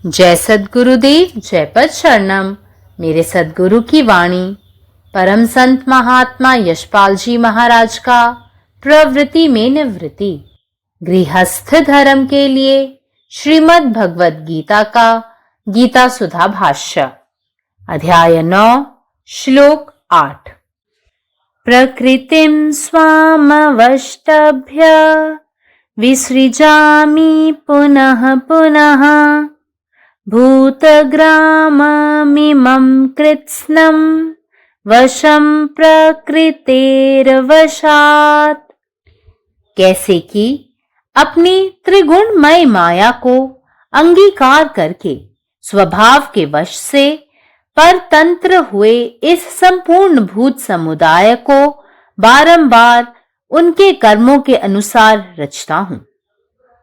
जय सद्गुरुदेव, जय पद शरणम। मेरे सद्गुरु की वाणी परम संत महात्मा यशपाल जी महाराज का प्रवृत्ति में निवृत्ति गृहस्थ धर्म के लिए श्रीमद् भगवद गीता का गीता सुधा भाष्य अध्याय 9 श्लोक 8। प्रकृतिं स्वामवष्टभ्य विसृजामि पुनः पुनः भूतग्राममिमं कृत्स्नं वशं प्रकृतेर्वशात्। कैसे कि अपनी त्रिगुणमय माया को अंगीकार करके स्वभाव के वश से परतंत्र हुए इस संपूर्ण भूत समुदाय को बारंबार उनके कर्मों के अनुसार रचता हूं।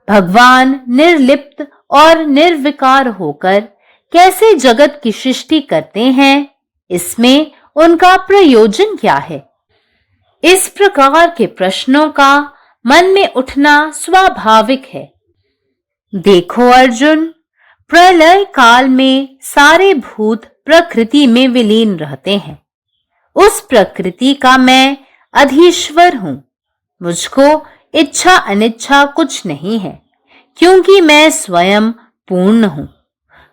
भगवान निर्लिप्त और निर्विकार होकर कैसे जगत की सृष्टि करते हैं, इसमें उनका प्रयोजन क्या है? इस प्रकार के प्रश्नों का मन में उठना स्वाभाविक है। देखो अर्जुन, प्रलय काल में सारे भूत प्रकृति में विलीन रहते हैं। उस प्रकृति का मैं अधीश्वर हूं। मुझको इच्छा अनिच्छा कुछ नहीं है, क्योंकि मैं स्वयं पूर्ण हूं।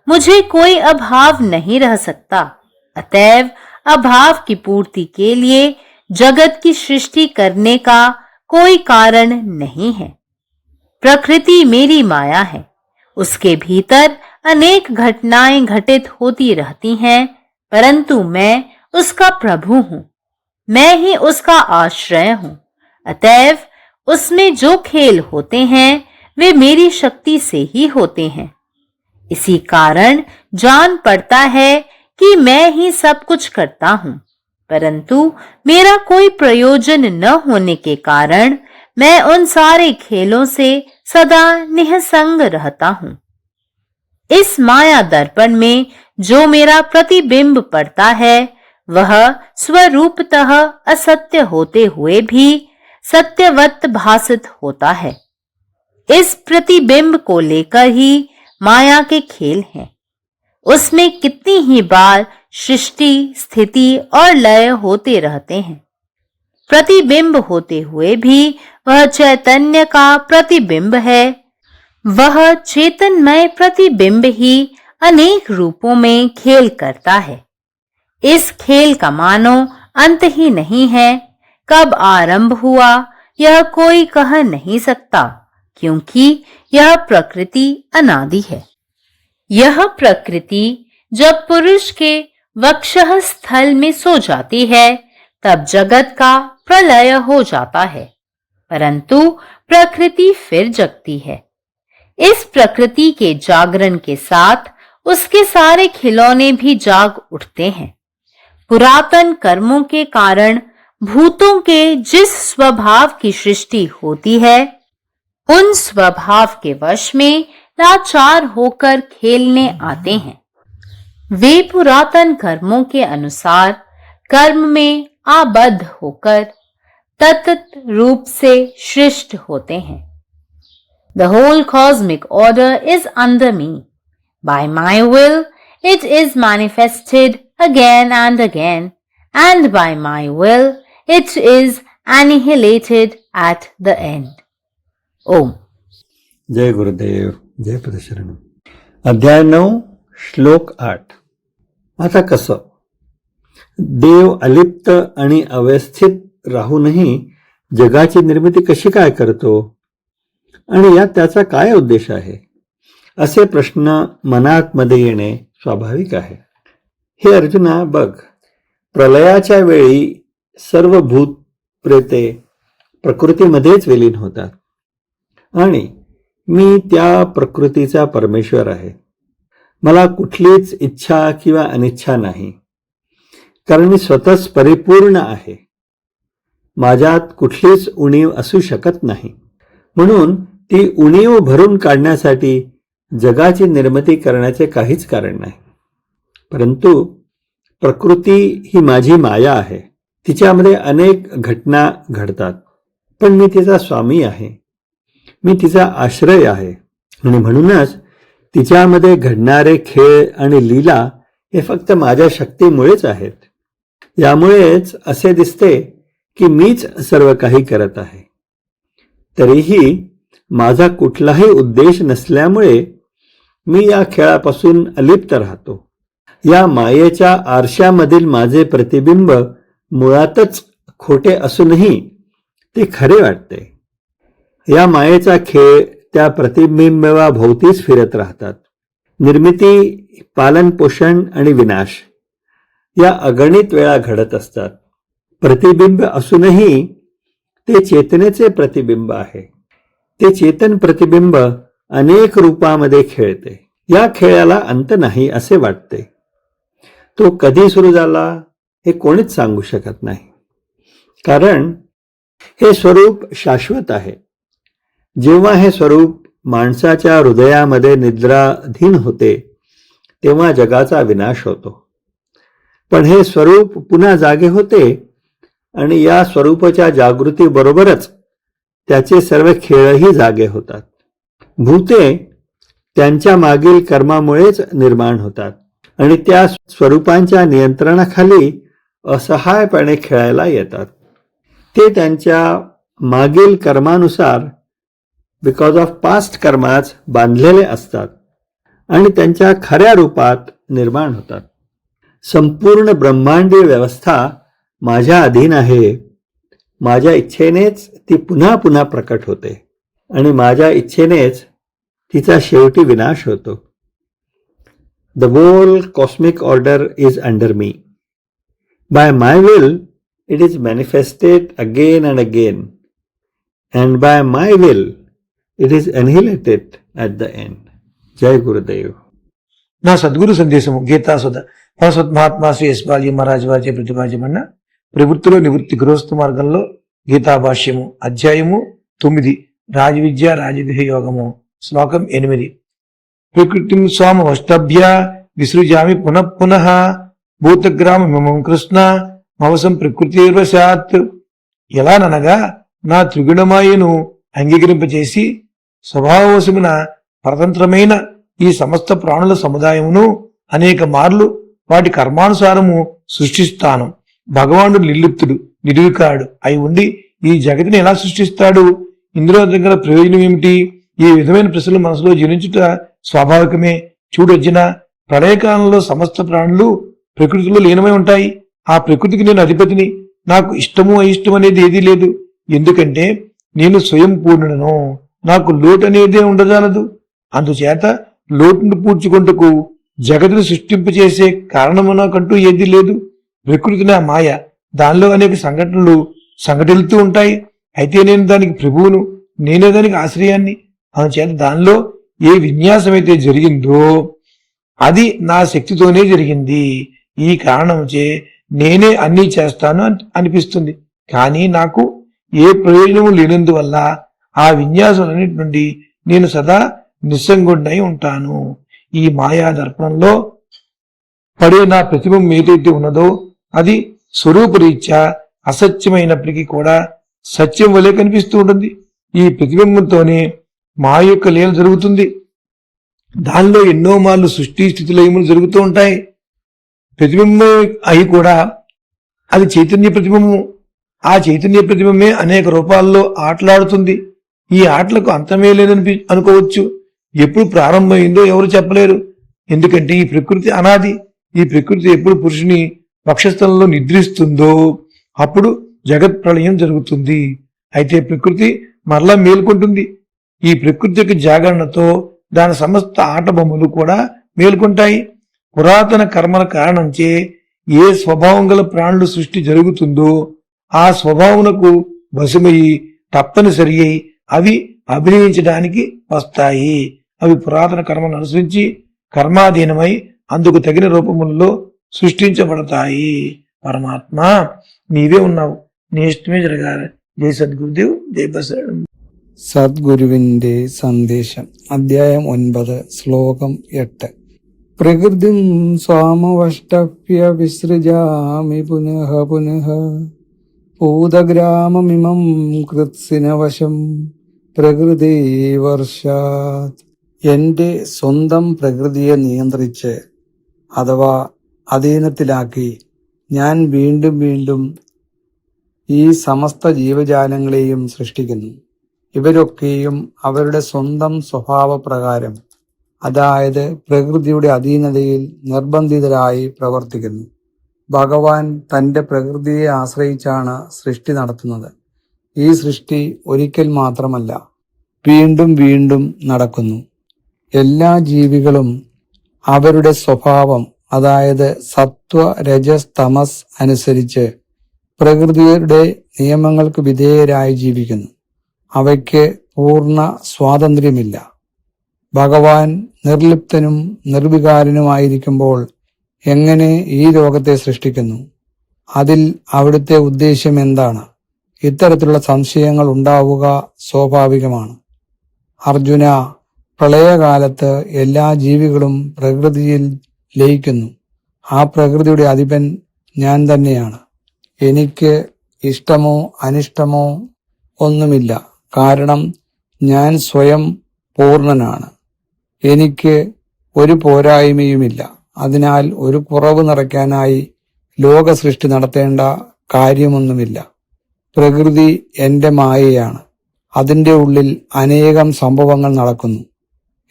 मुझे कोई अभाव नहीं रह सकता। अतएव अभाव की पूर्ति के लिए जगत की सृष्टि करने का कोई कारण नहीं है। प्रकृति मेरी माया है। उसके भीतर अनेक घटनाएं घटित होती रहती हैं, परंतु मैं उसका प्रभु हूं। मैं ही उसका आश्रय हूं। अतएव उसमें जो खेल होते हैं वे मेरी शक्ति से ही होते हैं। इसी कारण जान पड़ता है कि मैं ही सब कुछ करता हूं, परंतु मेरा कोई प्रयोजन न होने के कारण मैं उन सारे खेलों से सदा निःसंग रहता हूं। इस माया दर्पण में जो मेरा प्रतिबिंब पड़ता है वह स्वरूपतः असत्य होते हुए भी सत्यवत भासित होता है। इस प्रतिबिंब को लेकर ही माया के खेल हैं। उसमें कितनी ही बार सृष्टि, स्थिति और लय होते रहते हैं। प्रतिबिंब होते हुए भी वह चैतन्य का प्रतिबिंब है। वह चेतनमय प्रतिबिंब ही अनेक रूपों में खेल करता है। इस खेल का मानो अंत ही नहीं है। कब आरंभ हुआ यह कोई कह नहीं सकता, क्योंकि यह प्रकृति अनादि है। यह प्रकृति जब पुरुष के वक्षः स्थल में सो जाती है तब जगत का प्रलय हो जाता है, परंतु प्रकृति फिर जगती है। इस प्रकृति के जागरण के साथ उसके सारे खिलौने भी जाग उठते हैं। पुरातन कर्मों के कारण भूतों के जिस स्वभाव की सृष्टि होती है, उन स्वभाव के वश में लाचार होकर खेलने आते हैं। वे पुरातन कर्मों के अनुसार कर्म में आबद्ध होकर तत्त रूप से सृष्ट होते हैं। The whole cosmic order is under me. By my will, it is manifested again and again, and by my will, it is annihilated at the end. ओम। जय गुरुदेव, जय पदशरण। अध्याय 9 श्लोक 8। आता कसं? देव अलिप्त आणि अवस्थित राहूनही जगाची निर्मिती कशी काय करतो आणि यात त्याचा काय उद्देश आहे, असे प्रश्न मनात मध्ये येणे स्वाभाविक आहे। हे अर्जुना बघ, प्रलयाच्या वेळी सर्व भूत प्रेते प्रकृतीमध्येच विलीन होतात आणि मी त्या प्रकृतीचा परमेश्वर आहे। मला कुठलीच इच्छा किंवा अनिच्छा नाही, कारण मी स्वतःच परिपूर्ण आहे। माझ्यात कुठलीच उणीव असू शकत नाही, म्हणून ती उणीव भरून काढण्यासाठी जगाची निर्मिती करण्याचे काहीच कारण नाही। परंतु प्रकृती ही माझी माया आहे। तिच्यामध्ये अनेक घटना घडतात, पण मी तिचा स्वामी आहे। मी तिचा आश्रय आहे आणि म्हणूनच तिच्यामध्ये घडणारे खेळ आणि लीला हे फक्त माझ्या शक्तीमुळेच आहेत. यामुळेच असे दिसते की मीच सर्व काही करत आहे. तरीही माझा कुठलाही उद्देश नसल्यामुळे मी या खेळापासून अलिप्त राहतो. या मायेच्या आरशामधील माझे प्रतिबिंब मुळातच खोटे असूनही ते खरे वाटते. या मायेचा खेळ त्या प्रतिबिंबाभोवतीच फिरत राहतात. निर्मिती, पालन पोषण आणि विनाश या अगणित वेळा घडत असतात. प्रतिबिंब असूनही ते चेतनेचे प्रतिबिंब आहे. ते चेतन प्रतिबिंब अनेक रूपामध्ये खेळते. या खेळाला अंत नाही असे वाटते. तो कधी सुरू झाला हे कोणीच सांगू शकत नाही, कारण हे स्वरूप शाश्वत आहे. जेव्हा हे स्वरूप माणसाच्या हृदयामध्ये निद्राधीन होते तेव्हा जगाचा विनाश होतो. पण हे स्वरूप पुन्हा जागे होते आणि या स्वरूपाच्या जागृतीबरोबरच त्याचे सर्व खेळही जागे होतात. भूते त्यांच्या मागील कर्मामुळेच निर्माण होतात आणि त्या स्वरूपांच्या नियंत्रणाखाली असहायपणे खेळायला येतात. ते त्यांच्या मागील कर्मानुसार बिकॉज ऑफ पास्ट कर्माच बांधलेले असतात आणि त्यांच्या खऱ्या रूपात निर्माण होतात. संपूर्ण ब्रह्मांडीय व्यवस्था माझ्या अधीन आहे. माझ्या इच्छेनेच ती पुन्हा पुन्हा प्रकट होते आणि माझ्या इच्छेनेच तिचा शेवटी विनाश होतो. The whole cosmic order is under me. By my will, it is manifested again and again, and by my will, it is annihilated at the end. Jai Gurudev. నా సద్గురు సందేశము గీతాసుధ భగవద్ మహాత్మా శ్రీ యశ్వాజీ మహారాజ్ వారి ప్రతిపాద్యమన్న ప్రవృత్తిలో నివృత్తి గృహస్థ మార్గంలో గీతా భాష్యము అధ్యాయము 9 రాజవిద్య రాజవిహ యోగము శ్లోకం 8. ప్రకృతిం స్వామవష్టభ్య విసృజామి పునః పునః భూతగ్రామమిమం కృష్ణ మవసం ప్రకృతిర్వశాత్. ఎలాననగా నా త్రిగుణమాయను అంగీకరింపచేసి స్వభావవశమున పరతంత్రమైన ఈ సమస్త ప్రాణుల సముదాయమును అనేక మార్లు వాటి కర్మానుసారము సృష్టిస్తాను. భగవానుడు నిర్లిప్తుడు, నిర్వికారుడు అయి ఉండి ఈ జగతిని ఎలా సృష్టిస్తాడు? ఇందులో దగ్గర ప్రయోజనం ఏమిటి? ఈ విధమైన ప్రశ్నలు మనసులో జీవించుట స్వాభావికమే. చూడొచ్చిన ప్రళయకాలంలో సమస్త ప్రాణులు ప్రకృతిలో లీనమై ఉంటాయి. ఆ ప్రకృతికి నేను అధిపతిని. నాకు ఇష్టము అయిష్టం అనేది ఏదీ లేదు. ఎందుకంటే నేను స్వయం పూర్ణుడను. నాకు లోటు అనేదే ఉండజాలదు. అందుచేత లోటును పూడ్చుకుంటకు జగతిని సృష్టింపచేసే కారణము నాకంటూ ఏదీ లేదు. ప్రకృతి నా మాయ. దానిలో అనేక సంఘటనలు సంఘటిల్తూ ఉంటాయి. అయితే నేను దానికి ప్రభువును, నేనే దానికి ఆశ్రయాన్ని. అందుచేత దానిలో ఏ విన్యాసమైతే జరిగిందో అది నా శక్తితోనే జరిగింది. ఈ కారణంచే నేనే అన్నీ చేస్తాను అనిపిస్తుంది. కానీ నాకు ఏ ప్రయోజనము లేనందువల్ల ఆ విన్యాసాలన్నిటి నుండి నేను సదా నిస్సంగుడై ఉంటాను. ఈ మాయా దర్పణంలో పడే నా ప్రతిబింబం ఏదైతే ఉన్నదో అది స్వరూపరీత్యా అసత్యమైనప్పటికీ కూడా సత్యం వలె కనిపిస్తూ ఉంటుంది. ఈ ప్రతిబింబంతోనే మాయ యొక్క లీల జరుగుతుంది. దానిలో ఎన్నో మార్లు సృష్టి స్థితి లయములు జరుగుతూ ఉంటాయి. ప్రతిబింబం అయి కూడా అది చైతన్య ప్రతిబింబము. ఆ చైతన్య ప్రతిబింబమే అనేక రూపాల్లో ఆటలాడుతుంది. ఈ ఆటలకు అంతమే లేదని అనుకోవచ్చు. ఎప్పుడు ప్రారంభమైందో ఎవరు చెప్పలేరు. ఎందుకంటే ఈ ప్రకృతి అనాది. ఈ ప్రకృతి ఎప్పుడు పురుషుని వక్షస్థలంలో నిద్రిస్తుందో అప్పుడు జగత్ ప్రళయం జరుగుతుంది. అయితే ప్రకృతి మరలా మేల్కొంటుంది. ఈ ప్రకృతి యొక్క జాగరణతో దాని సమస్త ఆట బొమ్మలు కూడా మేల్కొంటాయి. పురాతన కర్మల కారణంచే ఏ స్వభావం గల ప్రాణుల సృష్టి జరుగుతుందో ఆ స్వభావమునకు వశమయ్యి తప్పనిసరి అయి అవి అభినయించడానికి వస్తాయి. అవి పురాతన కర్మను అనుసరించి కర్మాధీనమై అందుకు తగిన రూపములలో సృష్టించబడతాయి. పరమాత్మ నీవే ఉన్నావు, నీ ఇష్టమే జరగాలి. జై సద్గురుదేవ్, జై బసవన్. സദ്ഗുരുവിന്റെ സന്ദേശം അധ്യായം 9 ശ്ലോകം 8. പ്രകൃതിം സ്വാമവഷ്ടഭ്യ വിസൃജാമി പുനഃ പുനഃ ഭൂതഗ്രാമമിമം കൃത്സിനവശം പ്രകൃതി വർഷാത്. എന്റെ സ്വന്തം പ്രകൃതിയെ നിയന്ത്രിച്ച് അഥവാ അധീനത്തിലാക്കി ഞാൻ വീണ്ടും വീണ്ടും ഈ സമസ്ത ജീവജാലങ്ങളെയും സൃഷ്ടിക്കുന്നു. ഇവരൊക്കെയും അവരുടെ സ്വന്തം സ്വഭാവപ്രകാരം, അതായത് പ്രകൃതിയുടെ അധീനതയിൽ നിർബന്ധിതരായി പ്രവർത്തിക്കുന്നു. ഭഗവാൻ തന്റെ പ്രകൃതിയെ ആശ്രയിച്ചാണ് സൃഷ്ടി നടത്തുന്നത്. ഈ സൃഷ്ടി ഒരിക്കൽ മാത്രമല്ല, വീണ്ടും വീണ്ടും നടക്കുന്നു. എല്ലാ ജീവികളും അവരുടെ സ്വഭാവം, അതായത് സത്വ രജസ് തമസ് അനുസരിച്ച് പ്രകൃതിയുടെ നിയമങ്ങൾക്ക് വിധേയരായി ജീവിക്കുന്നു. അവയ്ക്ക് പൂർണ്ണ സ്വാതന്ത്ര്യമില്ല. ഭഗവാൻ നിർലിപ്തനും നിർവികാരനുമായിരിക്കുമ്പോൾ എങ്ങനെ ഈ ലോകത്തെ സൃഷ്ടിക്കുന്നു? അതിൽ അവിടുത്തെ ഉദ്ദേശ്യം എന്താണ്? ഇത്തരത്തിലുള്ള സംശയങ്ങൾ ഉണ്ടാവുക സ്വാഭാവികമാണ്. അർജുന, പ്രളയകാലത്ത് എല്ലാ ജീവികളും പ്രകൃതിയിൽ ലയിക്കുന്നു. ആ പ്രകൃതിയുടെ അധിപൻ ഞാൻ തന്നെയാണ്. എനിക്ക് ഇഷ്ടമോ അനിഷ്ടമോ ഒന്നുമില്ല. കാരണം ഞാൻ സ്വയം പൂർണ്ണനാണ്. എനിക്ക് ഒരു പോരായ്മയുമില്ല. അതിനാൽ ഒരു കുറവ് നിറയ്ക്കാനായി ലോക സൃഷ്ടി നടത്തേണ്ട കാര്യമൊന്നുമില്ല. പ്രകൃതി എന്റെ മായയാണ്. അതിന്റെ ഉള്ളിൽ അനേകം സംഭവങ്ങൾ നടക്കുന്നു.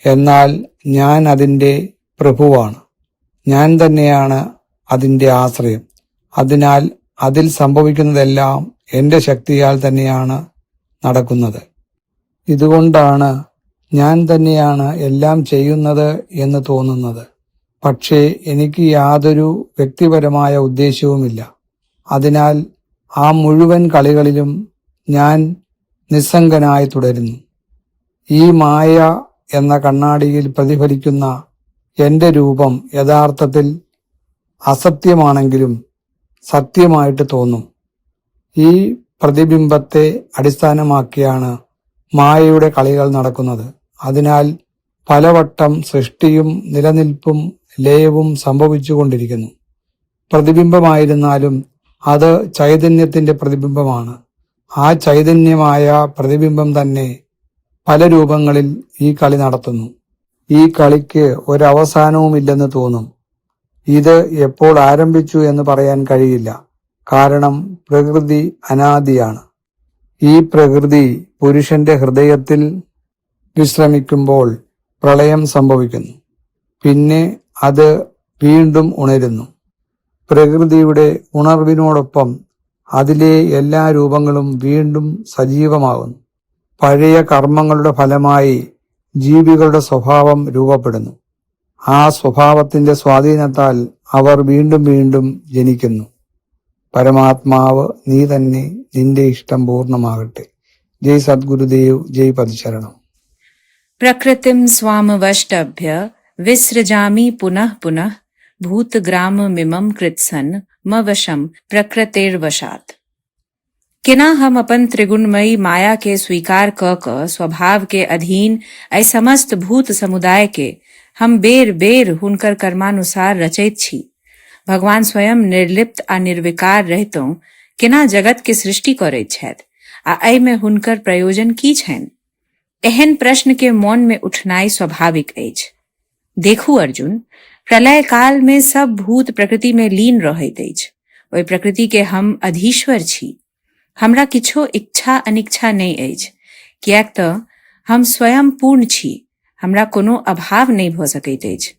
എന്നാൽ ഞാൻ അതിന്റെ പ്രഭുവാണ്. ഞാൻ തന്നെയാണ് അതിന്റെ ആശ്രയം. അതിനാൽ അതിൽ സംഭവിക്കുന്നതെല്ലാം എന്റെ ശക്തിയാൽ തന്നെയാണ് നടക്കുന്നത്. ഇതുകൊണ്ടാണ് ഞാൻ തന്നെയാണ് എല്ലാം ചെയ്യുന്നത് എന്ന് തോന്നുന്നത്. പക്ഷേ എനിക്ക് യാതൊരു വ്യക്തിപരമായ ഉദ്ദേശ്യവുമില്ല. അതിനാൽ ആ മുഴുവൻ കളികളിലും ഞാൻ നിസ്സംഗനായി തുടരുന്നു. ഈ മായ എന്ന കണ്ണാടിയിൽ പ്രതിഫലിക്കുന്ന എന്റെ രൂപം യഥാർത്ഥത്തിൽ അസത്യമാണെങ്കിലും സത്യമായിട്ട് തോന്നും. ഈ പ്രതിബിംബത്തെ അടിസ്ഥാനമാക്കിയാണ് മായയുടെ കളികൾ നടക്കുന്നത്. അതിനാൽ പലവട്ടം സൃഷ്ടിയും നിലനിൽപ്പും ലയവും സംഭവിച്ചുകൊണ്ടിരിക്കുന്നു. പ്രതിബിംബമായിരുന്നാലും അത് ചൈതന്യത്തിന്റെ പ്രതിബിംബമാണ്. ആ ചൈതന്യമായ പ്രതിബിംബം തന്നെ പല രൂപങ്ങളിൽ ഈ കളി നടത്തുന്നു. ഈ കളിക്ക് ഒരവസാനവുമില്ലെന്ന് തോന്നും. ഇത് എപ്പോൾ ആരംഭിച്ചു എന്ന് പറയാൻ കഴിയില്ല. കാരണം പ്രകൃതി അനാദിയാണ്. ഈ പ്രകൃതി പുരുഷന്റെ ഹൃദയത്തിൽ വിശ്രമിക്കുമ്പോൾ പ്രളയം സംഭവിക്കുന്നു. പിന്നെ അത് വീണ്ടും ഉണരുന്നു. പ്രകൃതിയുടെ ഉണർവിനോടൊപ്പം അതിലെ എല്ലാ രൂപങ്ങളും വീണ്ടും സജീവമാകുന്നു. പഴയ കർമ്മങ്ങളുടെ ഫലമായി ജീവികളുടെ സ്വഭാവം രൂപപ്പെടുന്നു. ആ സ്വഭാവത്തിന്റെ സ്വാധീനത്താൽ അവർ വീണ്ടും വീണ്ടും ജനിക്കുന്നു. പരമാത്മാവ് നീ തന്നെ, നിന്റെ ഇഷ്ടം പൂർണ്ണമാകട്ടെ. ജയ് സദ്ഗുരുദേവ്, ജയ് പതിശരണം. प्रकृतिं स्वामवष्टभ्य विसृजामि पुनः पुनः भूतग्राममिमं कृत्सन् मवशं प्रकृतेर्वशात्। किना हम अपन त्रिगुणमयी माया के स्वीकार क स्वभाव के अधीन ऐ समस्त भूत समुदाय के हम बेर बेर हुनकर कर्मानुसार रचैत छी। भगवान स्वयं निर्लिप्त आ निर्विकार रहितो केना जगत के सृष्टि करैत छथि आ एहि में हुनकर प्रयोजन की छनि? एहन प्रश्न के मन में उठनाई स्वाभाविक अछि। देखू अर्जुन, प्रलय काल में सब भूत प्रकृति में लीन रहैत अछि। ओहि प्रकृति के हम अधीश्वर छी। हमरा किछो इच्छा अनिच्छा नहीं अछि, कियाक तऽ हम स्वयं पूर्ण छी। हमरा कोनो अभाव नहीं भ सकैत अछि।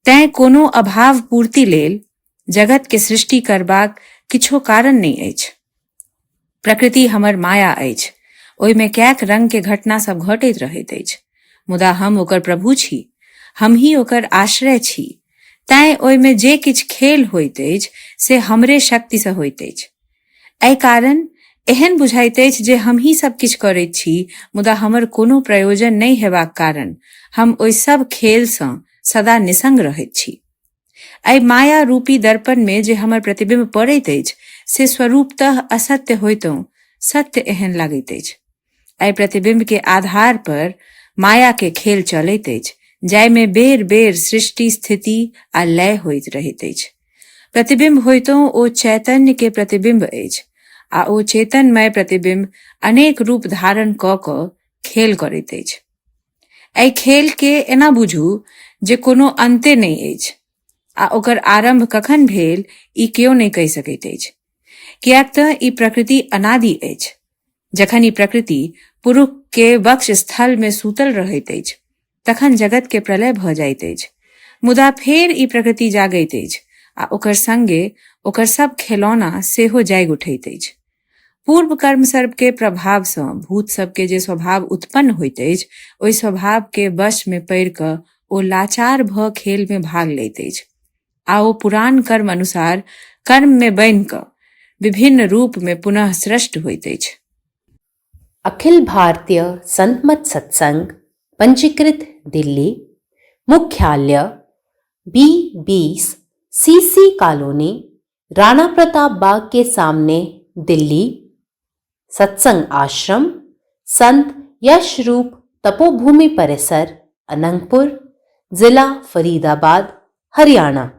तें कोनो अभाव पूर्ति लेल जगत के सृष्टि करबाक किछो कारण नहीं अछि। प्रकृति हमर माया अछि। ओहि में कैक रंग के घटना सब घटैत रहैत अछि, मुदा हम ओकर प्रभु छी। हम ही ओकर आश्रय छी। तें ओहि में जे किछ खेल होइत अछि से हमरे शक्ति से होइत अछि। एहि कारण एहन बुझाइत अछि जे हम ही सब किछ करैत छी, मुदा हमर कोनो प्रयोजन नहीं हेबाक कारण हम ओहि सब खेल सँ सदा निसंग रहैत छी। एहि माया रूपी दर्पण में जे हमर प्रतिबिंब पड़ैत अछि से स्वरूपतः असत्य होइतो सत्य एहन लागैत अछि। एहि प्रतिबिंब के आधार पर माया के खेल चलैत अछि, जाहि में बेर बेर सृष्टि स्थिति आ लय होइत रहैत अछि। प्रतिबिंब होइतो ओ चैतन्य के प्रतिबिंब अछि आ ओ चेतनमय प्रतिबिंब अनेक रूप धारण क खेल करैत अछि। एहि खेल के एना बुझू जे कोनो अंते नहि अछि आ ओकर आरंभ कखन भेल ई केओ नहि कहि सकैत अछि, किएक तऽ ई प्रकृति अनादि अछि। जखन ई प्रकृति पुरुष के वक्ष स्थल में सूतल रहैत अछि तखन जगत के प्रलय भ जाइत अछि, मुदा फेर ई प्रकृति जागैत अछि आ ओकर संगे ओकर सब खेलौना सेहो जागि उठैत अछि। पूर्व कर्म सर्प के प्रभाव सँ भूत सबके जे स्वभाव उत्पन्न होइत अछि, ओहि स्वभाव के वश में पड़ि क ओ लाचार भ खेल में भाग लैत अछि आ ओ पुरान कर्म अनुसार कर्म में बनि क विभिन्न रूप में पुनः सृष्ट होइत अछि। अखिल भारतीय संत मत सत्संग पंजीकृत दिल्ली, मुख्यालय B20 CC colony, Rana Pratap Bagh के सामने, दिल्ली। सत्संग आश्रम संत यश रूप तपोभूमि परिसर, अनंगपुर, जिला फरीदाबाद, हरियाणा।